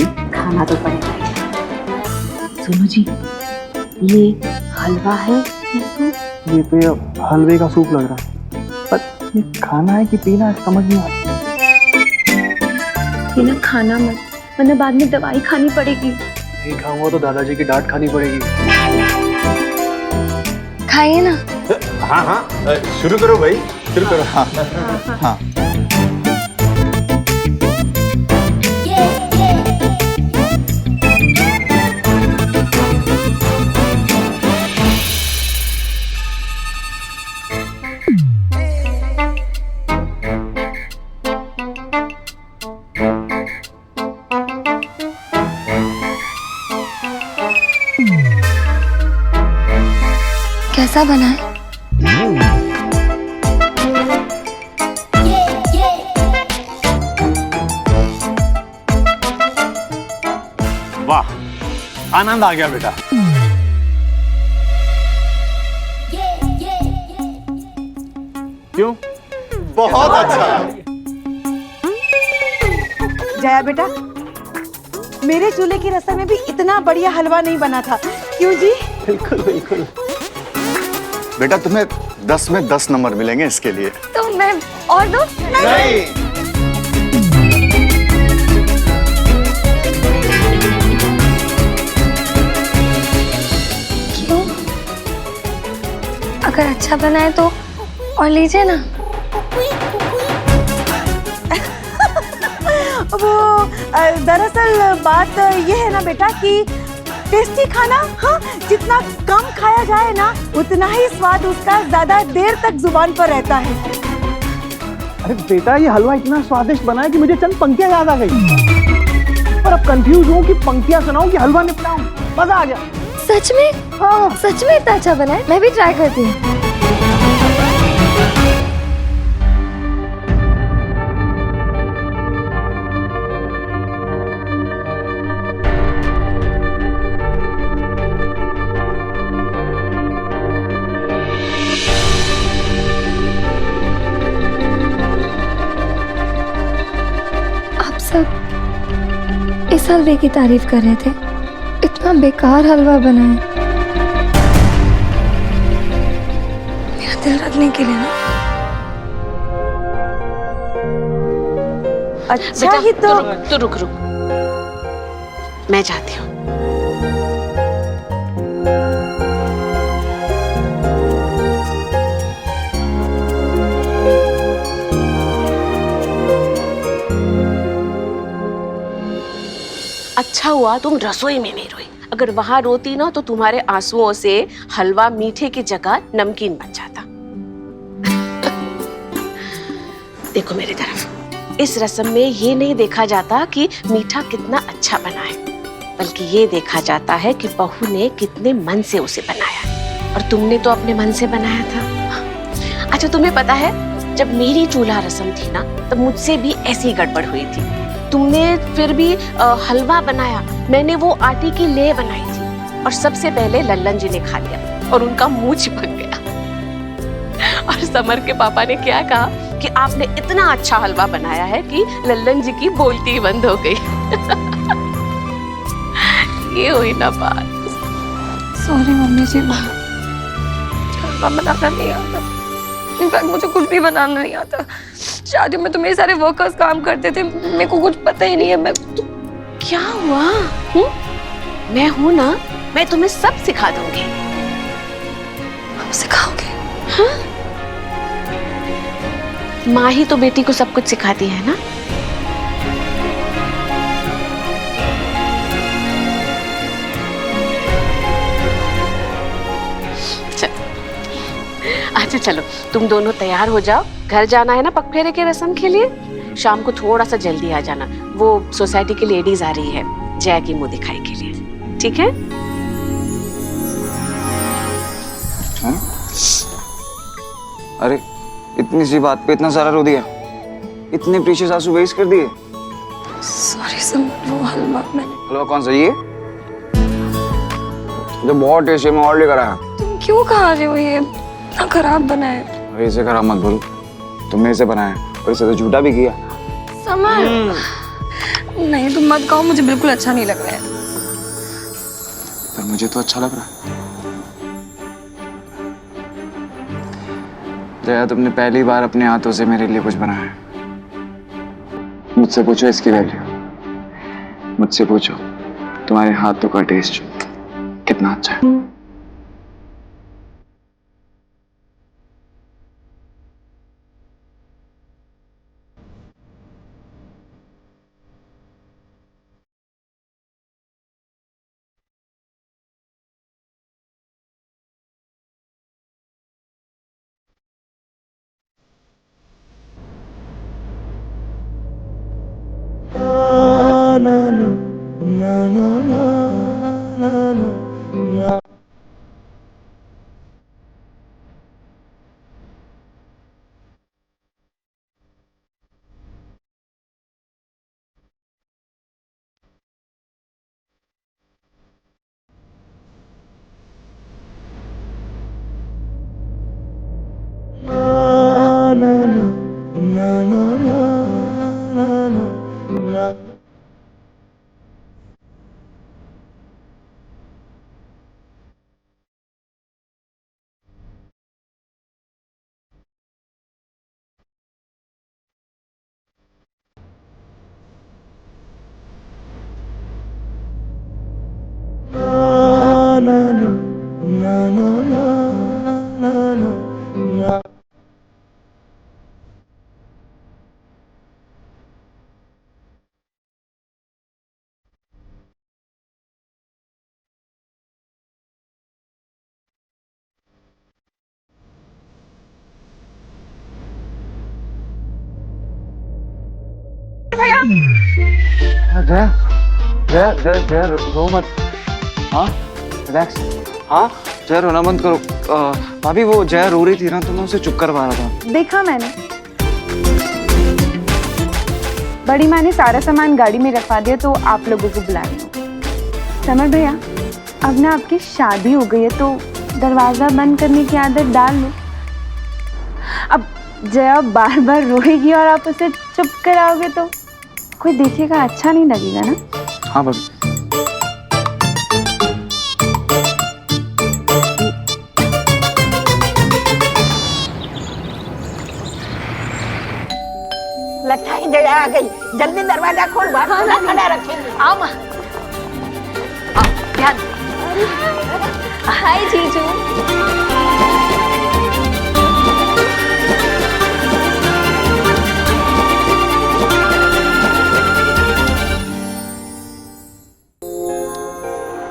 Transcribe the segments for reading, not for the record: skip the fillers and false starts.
खाना तो पड़ेगा ही। सुनो जी, ये हलवा है या सूप? ये तो ये हलवे का सूप लग रहा है, पर ये खाना है कि पीना है समझ नहीं आ रहा। ये ना खाना मत, वरना बाद में दवाई खानी पड़ेगी। नहीं खाऊंगा तो दादाजी की डांट खानी पड़ेगी। खाइए ना। हाँ हाँ, शुरू करो भाई, शुरू करो। हाँ हाँ। कैसा बना है? वाह, आनंद आ गया बेटा। क्यों? बहुत अच्छा। जया बेटा, मेरे चूल्हे की रसम में भी इतना बढ़िया हलवा नहीं बना था, क्यों जी? बिल्कुल बिल्कुल। बेटा तुम्हें 10 में 10 नंबर मिलेंगे इसके लिए। तो मैं और दो? नहीं। क्यों? अगर अच्छा बना है तो और लीजिए ना। वो दरअसल बात ये है ना बेटा कि टेस्टी खाना, हाँ, जितना कम खाया जाए ना उतना ही स्वाद उसका ज्यादा देर तक जुबान पर रहता है। अरे बेटा, ये हलवा इतना स्वादिष्ट बना है कि मुझे चंद पंक्तियां याद आ गई, पर अब कंफ्यूज हूँ कि पंक्तियां सुनाऊं कि हलवा निपटाऊं। मजा आ गया। सच में? हाँ, सच में इतना अच्छा बना है। मैं भी ट्राई करती हूँ। सब इस हलवे की तारीफ कर रहे थे, इतना बेकार हलवा बना है। मेरा दिल रखने के लिए ना। अच्छा ही तो रुक। मैं जाती हूँ। अच्छा हुआ तुम रसोई में नहीं रोई। अगर वहां रोती ना तो तुम्हारे आंसुओं से हलवा मीठे की जगह नमकीन बन जाता। देखो मेरी तरफ, इस रस्म में ये नहीं देखा जाता कि मीठा कितना अच्छा बना है, बल्कि ये देखा जाता है कि बहू ने कितने मन से उसे बनाया, और तुमने तो अपने मन से बनाया था। अच्छा तुम्हें पता है, जब मेरी चूल्हा रस्म थी ना तब मुझसे भी ऐसी गड़बड़ हुई थी। तुमने फिर भी हलवा बनाया, मैंने वो आटे की लेय बनाई थी, और सबसे पहले लल्लन जी ने खा लिया और उनका मुंह चिपक गया। और समर के पापा ने क्या कहा कि आपने इतना अच्छा हलवा बनाया है कि लल्लन जी की बोलती ही बंद हो गई। ये हुई ना बात। सॉरी मम्मी जी, हलवा बनाना नहीं आता। इनफैक्ट मुझे कुछ भी बनाना नहीं आता। शादी में तो मेरे सारे वर्कर्स काम करते थे, मेरे को कुछ पता ही नहीं है। मैं तो... क्या हुआ? मैं हूं ना, मैं तुम्हें सब सिखा दूंगी। आप सिखाओगे? हाँ? माँ ही तो बेटी को सब कुछ सिखाती है ना। अच्छा चलो, तुम दोनों तैयार हो जाओ, घर जाना है ना पगफेरे के रस्म के लिए। शाम को थोड़ा सा जल्दी आ जाना, वो सोसाइटी की लेडीज आ रही है जया की मुंह दिखाई के लिए, ठीक है? अरे इतनी सी बात पे इतना सारा रो दिया, इतने प्रीशियस आंसू वेस्ट कर दिए। सॉरी समर, वो हलवा मैंने। हलवा कौन सा? ये जो बहुत टेस्टी, मैं और लेकर आया। तुम क्यों खा रहे हो? ये इतना खराब बना है। अरे इसे खराब मत बोलो, तुमने इसे बनाया और इसे तो झूठा भी किया। समर, नहीं तुम मत खाओ, मुझे बिल्कुल अच्छा नहीं लग रहा है। पर मुझे तो अच्छा लग रहा है। जया, तुमने पहली बार अपने हाथों से मेरे लिए कुछ बनाया है। मुझसे पूछो इसकी वैल्यू, मुझसे पूछो तुम्हारे हाथों का टेस्ट कितना अच्छा है। जया, जया, जया, जया, रो मत। हाँ, रिलैक्स। हाँ, जया रोना बंद करो। भाभी, वो जया रो रही थी ना, तो मैं उसे चुप करवा रहा था। देखा मैंने, बड़ी माँ ने सारा सामान गाड़ी में रखवा दिया तो आप लोगों को बुला रही हूँ। समर भैया, अब ना आपकी शादी हो गई है तो दरवाजा बंद करने की आदत डाल लो। अब जया बार बार रोएगी और आप उसे चुप कराओगे तो कोई देखेगा, अच्छा नहीं लगेगा ना। हाँ भाभी। लगता है जया आ गई, जल्दी दरवाजा खोल, बाहर खुला खड़ा रखेंगे। आओ माँ, आओ ध्यान। हाय जीजू।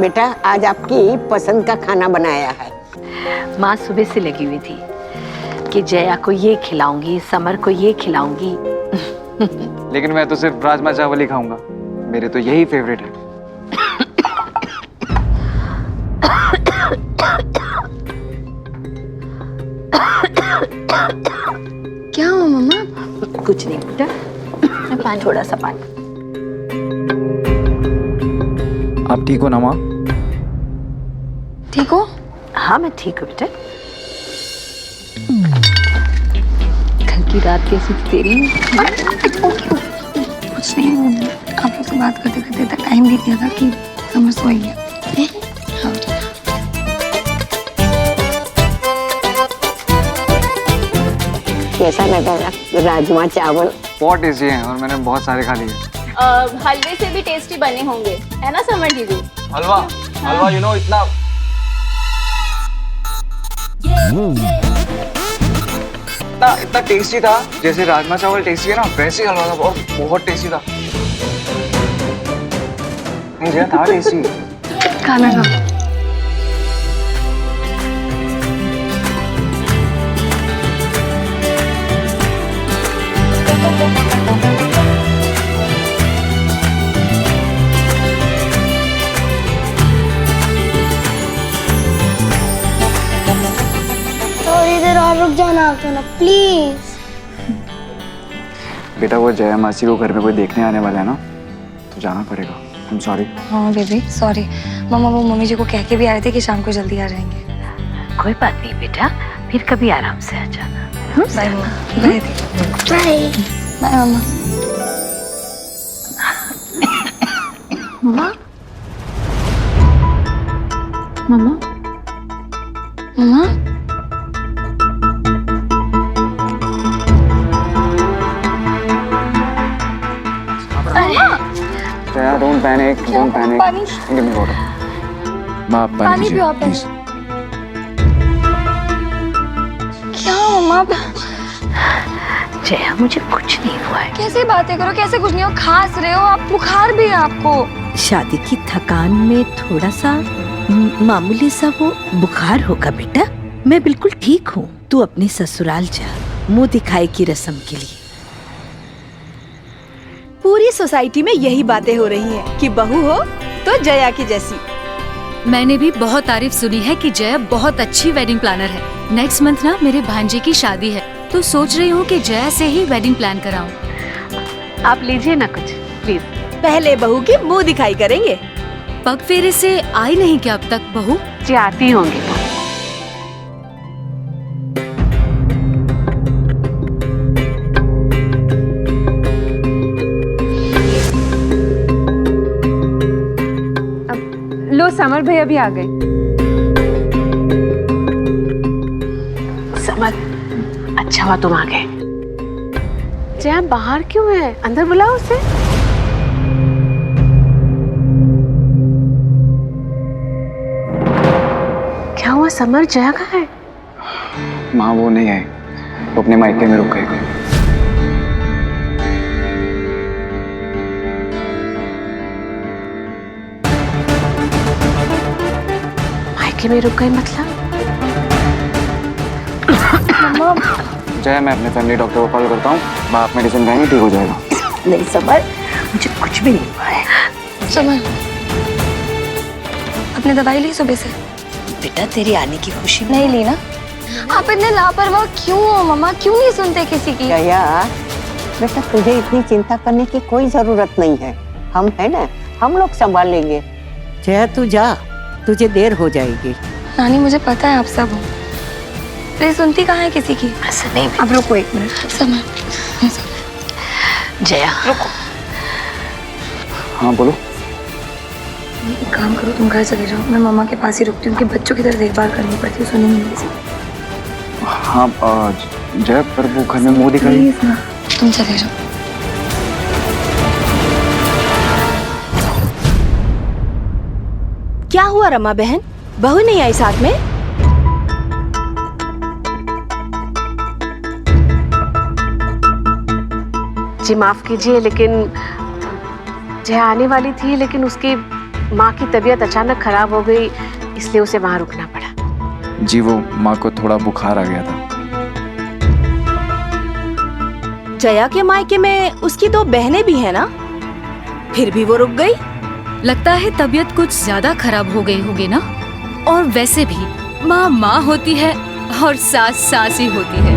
बेटा, आज आपकी पसंद का खाना बनाया है। माँ सुबह से लगी हुई थी कि जया को ये खिलाऊंगी, समर को ये खिलाऊंगी। लेकिन मैं तो सिर्फ राजमा चावल ही खाऊंगा, मेरे तो यही फेवरेट है। क्या हुआ मम्मा? कुछ नहीं बेटा, पानी, थोड़ा सा पानी। आप ठीक हो ना माँ? ठीक हो? हाँ मैं ठीक हूँ बेटा। कल की रात कैसी थी तेरी? कुछ नहीं, आप लोग से बात करते करते तक टाइम बीत गया था कि समझ सो ही गया। हाँ। कैसा लगा राजमा चावल? बहुत टेस्टी है और मैंने बहुत सारे खा लिए। हलवे से भी टेस्टी बने होंगे, है ना समर जीजू? हलवा, हलवा यू नो इतना इतना टेस्टी था, जैसे राजमा चावल टेस्टी है ना, वैसे ही हलवा था, बहुत टेस्टी था। नहीं जया, था टेस्टी। खाना खाओ। थोड़ी देर और रुक जाना आपको ना प्लीज। बेटा, वो जया मासी को घर में कोई देखने आने वाला है ना, तो जाना पड़ेगा। I am sorry. हाँ बेबी सॉरी। मम्मा वो मम्मी जी को कह के भी आए थे कि शाम को जल्दी आ जाएंगे। कोई बात नहीं बेटा, फिर कभी आराम से आ जाना। बाय मम्मा। Bye bye. बाय मम्मा। मम्मा मम्मा मम्मा Jaya don't panic, don't panic. पानी गिव मी वाटर। माँ आप पानी पानी पियो आप प्लीज। क्या मम्मा जया मुझे कुछ नहीं हुआ है। कैसे बातें करो, कैसे कुछ नहीं हो, खांस रहे हो आप, बुखार भी है आपको। शादी की थकान में थोड़ा सा मामूली सा वो बुखार होगा बेटा। मैं बिल्कुल ठीक हूँ। तू अपने ससुराल जा, मुंह दिखाई की रस्म के लिए। पूरी सोसाइटी में यही बातें हो रही हैं कि बहू हो तो जया की जैसी। मैंने भी बहुत तारीफ सुनी है कि जया बहुत अच्छी वेडिंग प्लानर है। नेक्स्ट मंथ ना मेरे भांजे की शादी है, तो सोच रही हूँ कि जया से ही वेडिंग प्लान कराऊं। आप लीजिए ना कुछ प्लीज। पहले बहू की मुंह दिखाई करेंगे। पग फेरे से आई नहीं क्या अब तक बहू? जी आती होंगी वो। लो समर भैया भी आ गए। समझ, अच्छा हुआ तुम आ गए। जया बाहर क्यों है? अंदर बुलाओ उसे। क्या हुआ समर, जया कहाँ है? माँ वो नहीं आई, वो अपने मायके में रुक गई। मायके में रुक गई मतलब? जया मैं अपने फैमिली डॉक्टर को कॉल करता हूँ, माँ आप मेडिसिन खाएंगे ठीक हो जाएगा। नहीं समर, मुझे कुछ भी नहीं हुआ है। समर, आपने दवाई ली सुबह से? बेटा तेरी आने की खुशी में नहीं ली ना? आप इतने लापरवाह क्यों हो मम्मा? क्यों नहीं सुनते किसी की? जया बेटा, तुझे इतनी चिंता करने की कोई जरूरत नहीं है। हम है ना, हम लोग संभाल लेंगे। जया तू जा, तुझे देर हो जाएगी। नानी मुझे पता है आप सब हो, प्लीज सुनती कहाँ है किसी की? ऐसा नहीं। आप रुको एक मिनट। समर जया रुको। हाँ बोलो। एक काम करो, तुम घर चले जाओ, मैं मम्मा के पास ही रुकती हूँ कि बच्चों की तरह देखभाल करनी पड़ती है, सुनेंगी नहीं किसी। हाँ जया पर वो घर में मुंह दिखाई। प्लीज ना, तुम चले जाओ। क्या हुआ रमा बहन, बहू नहीं आई साथ में? जी माफ कीजिए, लेकिन जया आने वाली थी, लेकिन उसकी माँ की तबीयत अचानक खराब हो गई, इसलिए उसे वहां रुकना पड़ा। जी वो माँ को थोड़ा बुखार आ गया था। जया के मायके में उसकी दो बहनें भी हैं ना, फिर भी वो रुक गई। लगता है तबीयत कुछ ज्यादा खराब हो गई होगी ना। और वैसे भी माँ माँ होती है और सास सास ही होती है।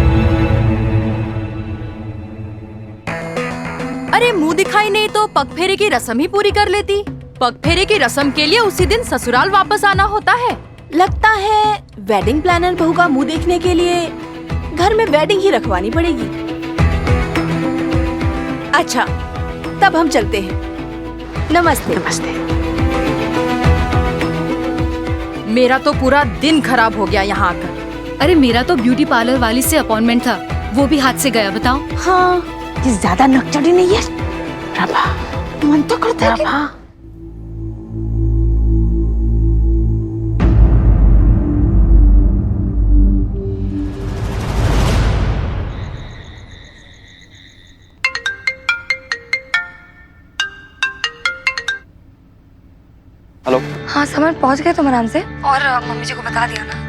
अरे मुंह दिखाई नहीं तो पग फेरे की रस्म ही पूरी कर लेती। पग फेरे की रस्म के लिए उसी दिन ससुराल वापस आना होता है। लगता है वेडिंग प्लानर बहू का मुंह देखने के लिए घर में वेडिंग ही रखवानी पड़ेगी। अच्छा तब हम चलते हैं। नमस्ते। नमस्ते। मेरा तो पूरा दिन खराब हो गया यहाँ आकर। अरे मेरा तो ब्यूटी पार्लर वाली से अपॉइंटमेंट था, वो भी हाथ से गया। बताओ। हाँ ये ज्यादा नकचड़ी नहीं है। प्रभा, मन तो करता है कि प्रभा, हेलो। हाँ समर, पहुँच गए तुम आराम से? और मम्मी जी को बता दिया ना?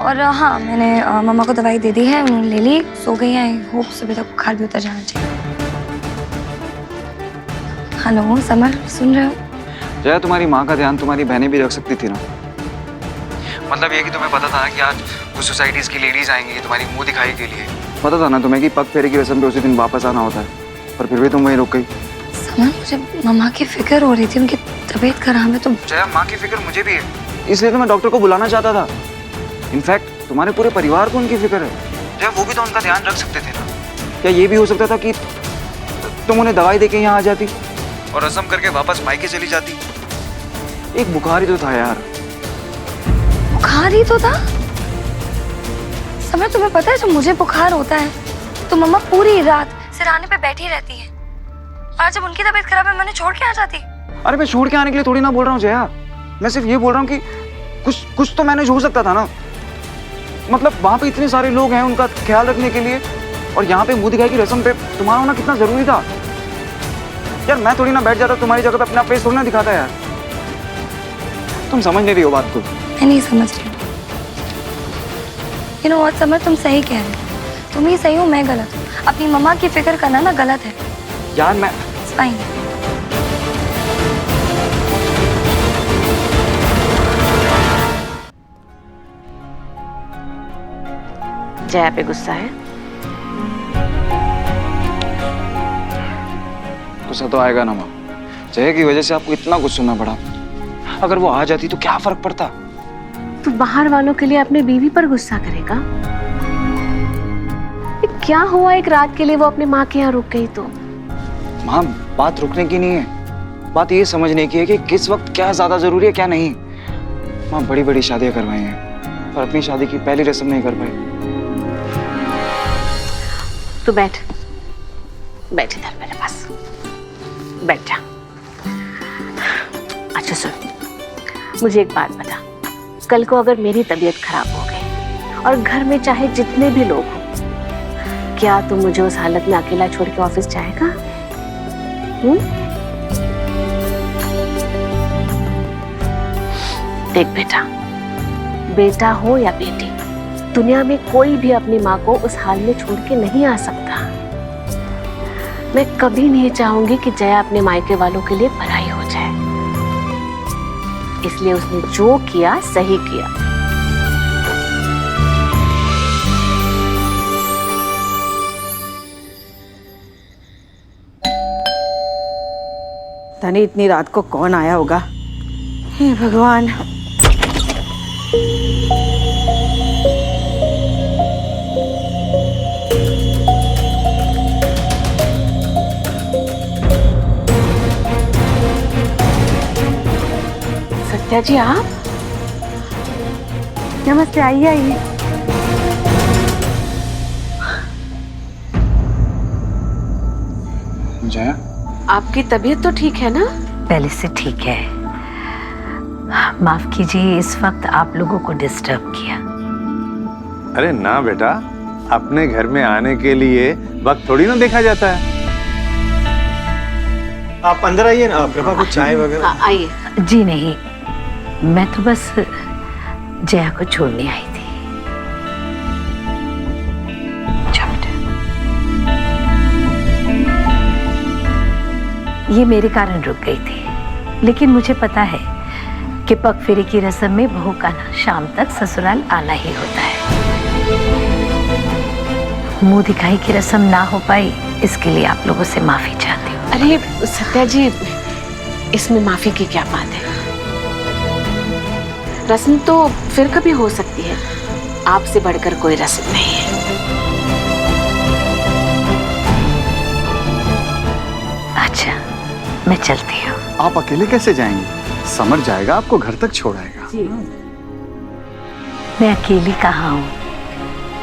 और हाँ मैंने मम्मा को दवाई दे दी है, उन्होंने ले ली, सो गई है। आई होप सुबह तक बुखार भी उतर जाना चाहिए। हेलो समर, सुन रहे हो? जया तुम्हारी माँ का ध्यान तुम्हारी बहनें भी रख सकती थी ना। मतलब ये कि तुम्हें पता था ना कि आज कुछ सोसाइटीज की लेडीज आएंगी तुम्हारी मुंह दिखाई के लिए। पता था ना तुम्हें कि पग फेरे की रस्म पे उसी दिन वापस आना होता है, पर फिर भी तुम वहीं रुक गई। समर, मुझे मम्मा की फिक्र हो रही थी, उनकी तबीयत खराब है। तो जया माँ की फिक्र मुझे भी है, इसलिए तो मैं डॉक्टर को बुलाना चाहता था। इनफैक्ट तुम्हारे पूरे परिवार को उनकी फिक्र है। जया वो भी तो उनका ध्यान रख सकते थे ना। क्या ये भी हो सकता था कि तुम उन्हें दवाई देके यहाँ आ जाती? और रस्म करके वापस मायके चली जाती। एक बुखार ही तो था यार। बुखार ही तो था? समर, तुम्हें पता है जब मुझे बुखार होता है तो मम्मा पूरी रात सिरहाने पे बैठी रहती है, और जब उनकी तबीयत खराब है मैंने छोड़ के आ जाती। अरे मैं छोड़ के आने के लिए थोड़ी ना बोल रहा हूँ जया, मैं सिर्फ ये बोल रहा हूँ कि कुछ तो मैनेज हो सकता था ना। मतलब वहाँ पे इतने सारे लोग हैं उनका ख्याल रखने के लिए, और यहाँ पे मुंह दिखाई की रस्म पे तुम्हारा होना कितना जरूरी था यार। मैं थोड़ी ना बैठ जाता तुम्हारी जगह पे, अपना फेस थोड़ी ना दिखाता यार। तुम समझ नहीं रही हो बात को। मैं नहीं समझ रही। यू नो व्हाट समर, तुम सही कह रहे हो, तुम ही सही हो, मैं गलत हूँ। अपनी मम्मा की फिक्र करना ना गलत है यार। मैं फाइन। जया पे गुस्सा है? गुस्सा तो आएगा ना माँ, जया की वजह से आपको इतना कुछ सुनना पड़ा। अगर वो आ जाती तो क्या फर्क पड़ता। तू बाहर वालों के लिए अपने बीवी पर गुस्सा करेगा? क्या हुआ एक रात के लिए वो अपनी माँ के यहाँ रुक गई तो? माँ बात रुकने की नहीं है, बात ये समझने की है कि किस वक्त क्या ज्यादा जरूरी है क्या नहीं। माँ बड़ी बड़ी शादियां करवाई हैं और अपनी शादी की पहली रस्म नहीं कर पाई। तू बैठ इधर मेरे पास बैठ जा। अच्छा सुन, मुझे एक बात बता, कल को अगर मेरी तबीयत खराब हो गई और घर में चाहे जितने भी लोग हो, क्या तू मुझे उस हालत में अकेला छोड़ के ऑफिस जाएगा? देख बेटा, बेटा हो या बेटी, दुनिया में कोई भी अपनी माँ को उस हाल में छोड़ के नहीं आ सकता। मैं कभी नहीं चाहूंगी कि जया अपने मायके वालों के लिए पराई हो जाए, इसलिए उसने जो किया सही किया। तने इतनी रात को कौन आया होगा? हे भगवान। सत्या जी आप? नमस्ते, आइए आइए। जया, आपकी तबीयत तो ठीक है ना? पहले से ठीक है। माफ कीजिए इस वक्त आप लोगों को डिस्टर्ब किया। अरे ना बेटा, अपने घर में आने के लिए वक्त थोड़ी ना देखा जाता है। आप अंदर आइए ना, प्रभा कुछ चाय वगैरह। हाँ आइए। जी नहीं, मैं तो बस जया को छोड़ने आई थी। ये मेरे कारण रुक गई थी, लेकिन मुझे पता है कि पग फेरे की रस्म में बहू का ना शाम तक ससुराल आना ही होता है। मुंह दिखाई की रस्म ना हो पाई, इसके लिए आप लोगों से माफी चाहती हूँ। अरे सत्या जी, इसमें माफी की क्या बात है? रस्म तो फिर कभी हो सकती है, आपसे बढ़कर कोई रस्म नहीं है। अच्छा, मैं चलती हूँ। आप अकेले कैसे जाएंगे? समर जाएगा, आपको घर तक छोड़ाएगा। मैं अकेली कहाँ हूँ,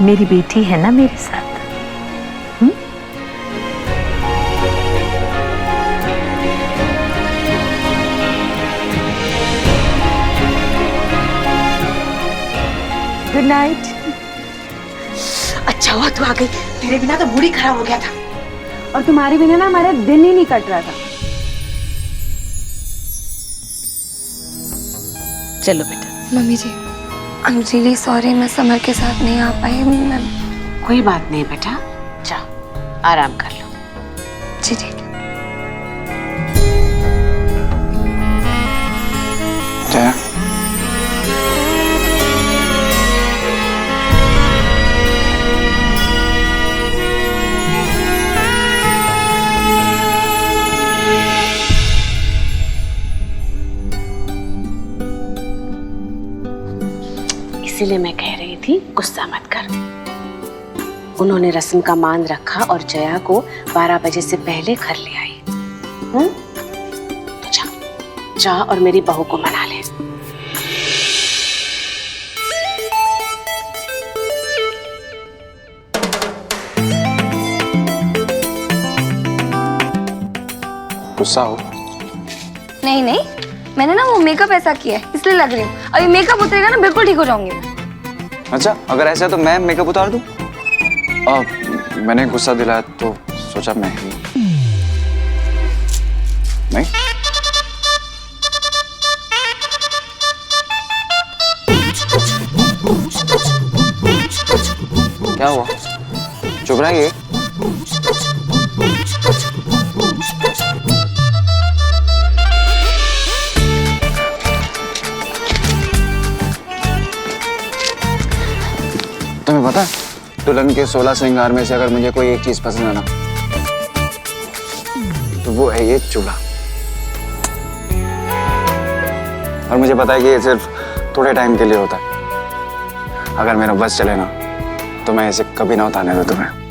मेरी बेटी है ना मेरे साथ। Good night. अच्छा हुआ तू आ गई, तेरे बिना तो मूड ही खराब हो गया था। और तुम्हारे बिना ना हमारा दिन ही नहीं कट रहा था। चलो बेटा। मम्मी जी, आई एम रियली सॉरी, मैं समर के साथ नहीं आ पाई। मैं कोई बात नहीं बेटा, जाओ आराम कर लो। जी ठीक है। जया, इसीलिए मैं कह रही थी गुस्सा मत कर। उन्होंने रस्म का मान रखा और जया को 12 बजे से पहले घर ले आई। जा और मेरी बहू को मना ले। गुस्सा हो? नहीं नहीं, मैंने ना वो मेकअप ऐसा किया है इसलिए लग रही हूँ। अभी मेकअप उतरेगा ना बिल्कुल ठीक हो जाऊंगी मैं। अच्छा, अगर ऐसा है तो मैं मेकअप उतार दूं? मैंने गुस्सा दिलाया तो सोचा मैं ही नहीं। क्या हुआ? चुप रहिए। तुम्हें पता है, दुल्हन के 16 श्रृंगार में से अगर मुझे कोई एक चीज पसंद है ना, तो वो है ये चूल्हा। और मुझे पता है कि ये सिर्फ थोड़े टाइम के लिए होता है। अगर मेरा बस चले ना, तो मैं इसे कभी ना उतारने दूं तुम्हें।